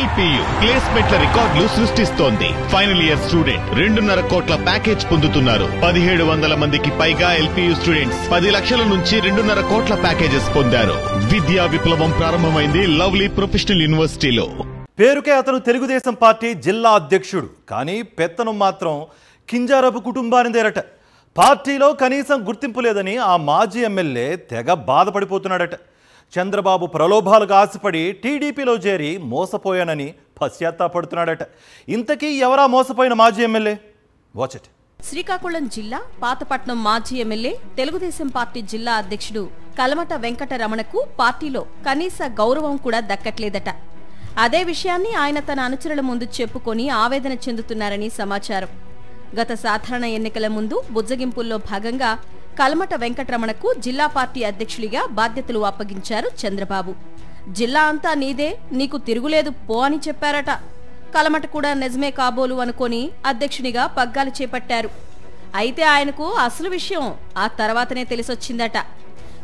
LPU ప్లేస్మెంట్ల రికార్డులు సృష్టిస్తోంది. Final year student 2.5 కోట్ల ప్యాకేజ్ పొందుతున్నారు. 1700 మందికి పైగా LPU స్టూడెంట్స్ 10 లక్షల నుంచి 2.5 కోట్ల ప్యాకేజెస్ పొందారు. విద్యా విప్లవం ప్రారంభమైంది లవ్లీ ప్రొఫెషనల్ యూనివర్సిటీలో. పేరుకే అతను తెలుగుదేశం పార్టీ జిల్లా అధ్యక్షుడు, కానీ పెత్తనం మాత్రం కింజారపు కుటుంబానిదేరట. పార్టీలో కనీసం గుర్తింపు లేదని ఆ మాజీ ఎమ్మెల్యే తెగ బాధపడిపోతున్నాడట. చంద్రబాబు ప్రలోభాలకు ఆశపడి టీడీపీలో చేరి మోసపోయానని పశ్చాత్తాపడుతున్నాడట. ఇంతకీ ఎవరా మోసపోయిన మాజీ ఎమ్మెల్యే? Watch it. శ్రీకాకుళం జిల్లా పాతపట్నం మాజీ ఎమ్మెల్యే తెలుగుదేశం పార్టీ జిల్లా అధ్యక్షుడు కలమట వెంకటరమణకు పార్టీలో కనీస గౌరవం కూడా దక్కట్లేదట. అదే విషయాన్ని ఆయన తన అనుచరుల ముందు చెప్పుకొని ఆవేదన చెందుతున్నారని సమాచారం. గత సాధారణ ఎన్నికల ముందు బుజ్జగింపుల్లో భాగంగా కలమట వెంకటరమణకు జిల్లా పార్టీ అధ్యక్షుడిగా బాధ్యతలు అప్పగించారు చంద్రబాబు. జిల్లా అంతా నీదే, నీకు తిరుగులేదు పో అని చెప్పారట. కలమట కూడా నిజమే కాబోలు అనుకొని అధ్యక్షునిగా పగ్గాలు చేపట్టారు. అయితే ఆయనకు అసలు విషయం ఆ తర్వాతనే తెలిసొచ్చిందట.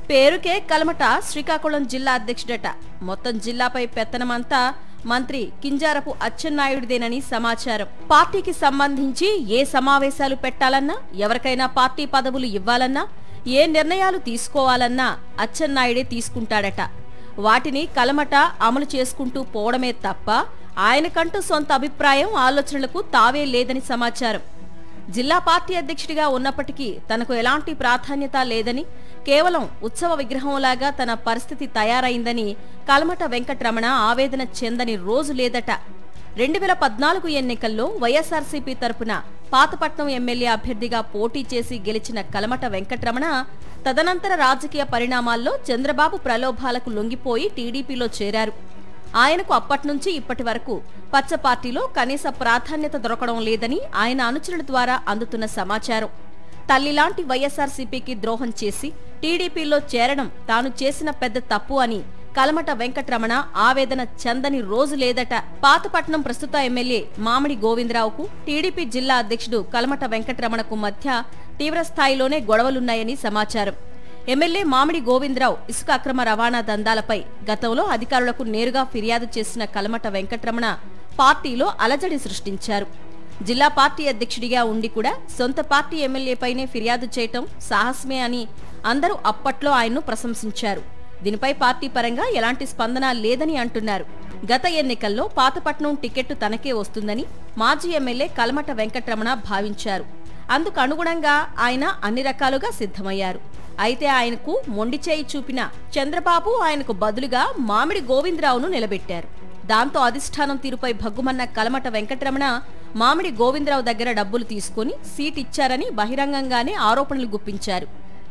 పేరుకే కలమట శ్రీకాకుళం జిల్లా అధ్యక్షుడట. మొత్తం జిల్లాపై పెత్తనమంతా మంత్రి కింజారపు అచ్చెన్నాయుడిదేనని సమాచారం. పార్టీకి సంబంధించి ఏ సమావేశాలు పెట్టాలన్నా, ఎవరికైనా పార్టీ పదవులు ఇవ్వాలన్నా, ఏ నిర్ణయాలు తీసుకోవాలన్నా అచ్చెన్నాయుడే తీసుకుంటాడట. వాటిని కలమట అమలు చేసుకుంటూ పోవడమే తప్ప ఆయనకంటూ సొంత అభిప్రాయం, ఆలోచనలకు తావే లేదని సమాచారం. జిల్లా పార్టీ అధ్యక్షుడిగా ఉన్నప్పటికీ తనకు ఎలాంటి ప్రాధాన్యత లేదని, కేవలం ఉత్సవ విగ్రహంలాగా తన పరిస్థితి తయారైందని కలమట వెంకటరమణ ఆవేదన చెందని రోజు లేదట. 2014 ఎన్నికల్లో వైఎస్ఆర్సీపీ తరపున పాతపట్నం ఎమ్మెల్యే అభ్యర్థిగా పోటీ చేసి గెలిచిన కలమట వెంకటరమణ తదనంతర రాజకీయ పరిణామాల్లో చంద్రబాబు ప్రలోభాలకు లొంగిపోయి టీడీపీలో చేరారు. ఆయనకు అప్పట్నుంచి ఇప్పటి వరకు పచ్చ పార్టీలో కనీస ప్రాధాన్యత దొరకడం లేదని ఆయన అనుచరుల ద్వారా అందుతున్న సమాచారం. తల్లిలాంటి వైఎస్ఆర్సీపీకి ద్రోహం చేసి టీడీపీలో చేరడం తాను చేసిన పెద్ద తప్పు అని కలమట వెంకటరమణ ఆవేదన చెందని రోజు లేదట. పాతపట్నం ప్రస్తుత ఎమ్మెల్యే మామిడి గోవిందరావుకు టీడీపీ జిల్లా అధ్యక్షుడు కలమట వెంకటరమణకు మధ్య తీవ్రస్థాయిలోనే గొడవలున్నాయని సమాచారం. ఎమ్మెల్యే మామిడి గోవిందరావు ఇసుక అక్రమ రవాణా దందాలపై గతంలో అధికారులకు నేరుగా ఫిర్యాదు చేసిన కలమట వెంకటరమణ పార్టీలో అలజడి సృష్టించారు. జిల్లా పార్టీ అధ్యక్షుడిగా ఉండి కూడా సొంత పార్టీ ఎమ్మెల్యేపైనే ఫిర్యాదు చేయటం సాహసమే అని అందరూ అప్పట్లో ఆయన్ను ప్రశంసించారు. దీనిపై పార్టీ పరంగా ఎలాంటి స్పందన లేదని అంటున్నారు. గత ఎన్నికల్లో పాతపట్నం టికెట్టు తనకే వస్తుందని మాజీ ఎమ్మెల్యే కలమట వెంకటరమణ భావించారు. అందుకు అనుగుణంగా ఆయన అన్ని రకాలుగా సిద్ధమయ్యారు. అయితే ఆయనకు మొండి చేయి చూపిన చంద్రబాబు ఆయనకు బదులుగా మామిడి గోవిందరావును నిలబెట్టారు. దాంతో అధిష్టానం తీరుపై భగ్గుమన్న కలమట వెంకటరమణ మామిడి గోవిందరావు దగ్గర డబ్బులు తీసుకుని సీట్ ఇచ్చారని బహిరంగంగానే ఆరోపణలు గుప్పించారు.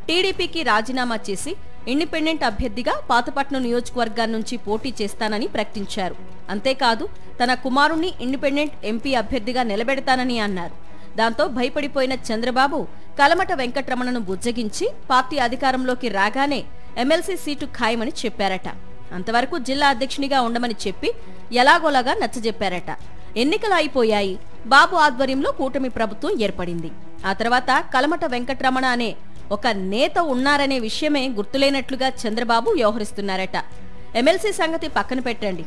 టీడీపీకి రాజీనామా చేసి ఇండిపెండెంట్ అభ్యర్థిగా పాతపట్నం నియోజకవర్గం నుంచి పోటీ చేస్తానని ప్రకటించారు. అంతేకాదు తన కుమారుణ్ణి ఇండిపెండెంట్ ఎంపీ అభ్యర్థిగా నిలబెడతానని అన్నారు. దాంతో భయపడిపోయిన చంద్రబాబు కలమట వెంకటరమణను బుజ్జగించి పార్టీ అధికారంలోకి రాగానే ఎమ్మెల్సీ సీటు ఖాయమని చెప్పారట. అంతవరకు జిల్లా అధ్యక్షునిగా ఉండమని చెప్పి ఎలాగోలాగా నచ్చజెప్పారట. ఎన్నికలు అయిపోయాయి. బాబు ఆధ్వర్యంలో కూటమి ప్రభుత్వం ఏర్పడింది. ఆ తర్వాత కలమట వెంకటరమణ అనే ఒక నేత ఉన్నారనే విషయమే గుర్తులేనట్లుగా చంద్రబాబు వ్యవహరిస్తున్నారట. ఎమ్మెల్సీ సంగతి పక్కన పెట్టండి,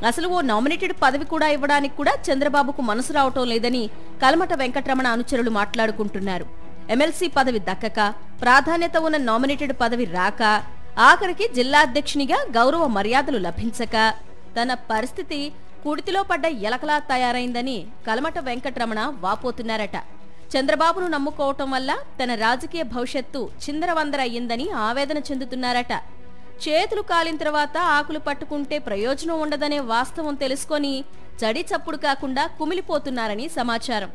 అసలు ఓ నామినేటెడ్ పదవి కూడా ఇవ్వడానికి కూడా చంద్రబాబుకు మనసు రావటం లేదని కలమట వెంకటరమణ అనుచరులు మాట్లాడుకుంటున్నారు. ఎమ్మెల్సీ పదవి దక్కక, ప్రాధాన్యత ఉన్న నామినేటెడ్ పదవి రాక, ఆఖరికి జిల్లా అధ్యక్షునిగా గౌరవ మర్యాదలు లభించక తన పరిస్థితి కుడితిలో పడ్డ ఎలకలా తయారైందని కలమట వెంకటరమణ వాపోతున్నారట. చంద్రబాబును నమ్ముకోవటం వల్ల తన రాజకీయ భవిష్యత్తు చిందరవందర అయ్యిందని ఆవేదన చెందుతున్నారట. చేతులు కాలిన తర్వాత ఆకులు పట్టుకుంటే ప్రయోజనం ఉండదనే వాస్తవం తెలుసుకొని చడి చప్పుడు కాకుండా కుమిలిపోతున్నారని సమాచారం.